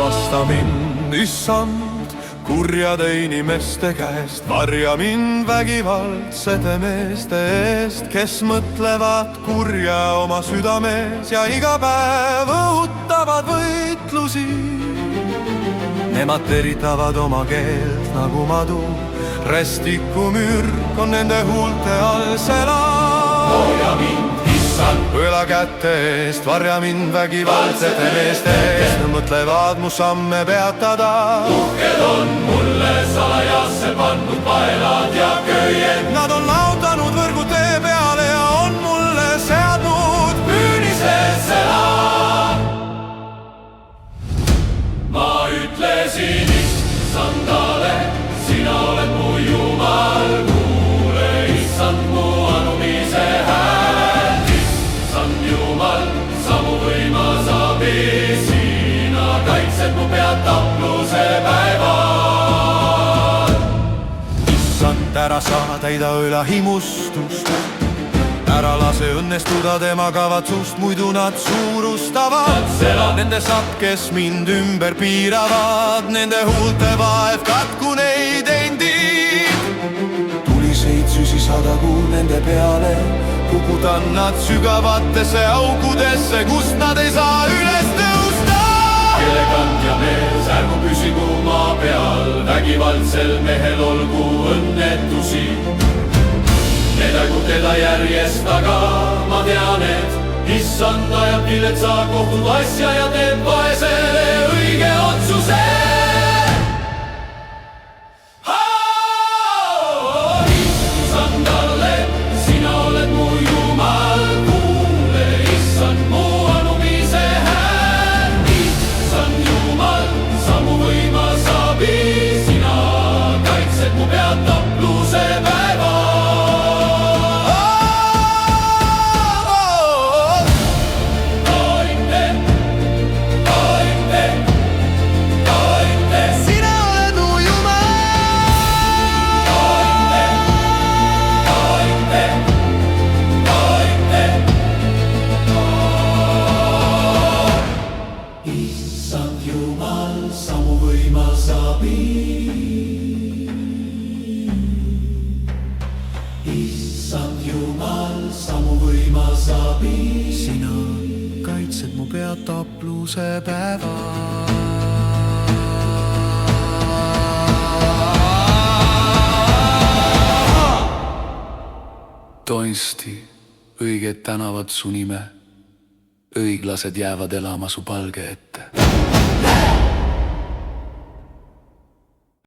vabasta mind, issand, kurjade inimeste käest. varja mind vägivaldsete meeste eest, kes mõtlevad kurja oma südames ja iga päev õhutavad võitlusi. Nemad teritavad oma keelt nagu madu, rästikumürk on nende huulte all selab. hoia mind, issand, õela käte eest, varja mind vägivaldsete meeste eest, nad mõtlevad mu samme peatada. uhked on mulle salajasse pannud paelad ja köied. Nad on laotanud võrgu tee peale ja on mulle seadnud küünises elab. ma ütlesin issandale, sina oled mu Jumal, kuule issand mu anumise hääl. issand Jumal, sa mu võimas abi, sina kaitsed mu pead tapluse päeval. issand, ära saa täida õela himustust, ära lase õnnestuda tema kavatsust, muidu nad suurustavad. Nende sapp, kes mind ümber piiravad, nende huulte vaev katku neid endid. tuliseid süsi sadagu nende peale, kukutan nad sügavatesse augudesse, kust nad ei saa üles tõusta. kelekandja mees, ärgu püsigu maa peal, vägivaldsel mehel olgu õnnetusi. Vedagu teda järjest, aga ma tean, et issand ajab villetsa kohtud asja ja teeb vaesele õige otsuse. Issandale, sina oled mu Jumal, kuule issand mu anumise hääl. issand Jumal, sa mu võimas abi, sina kaitsed mu pead tapluse päeval. issand Jumal, sa mu võimas abi. issand Jumal, sa mu võimas abi. sina kaitsed mu pead tapluse päeval. Toinsti, õiged tänavad su nime, õiglased jäävad elama su palge ette.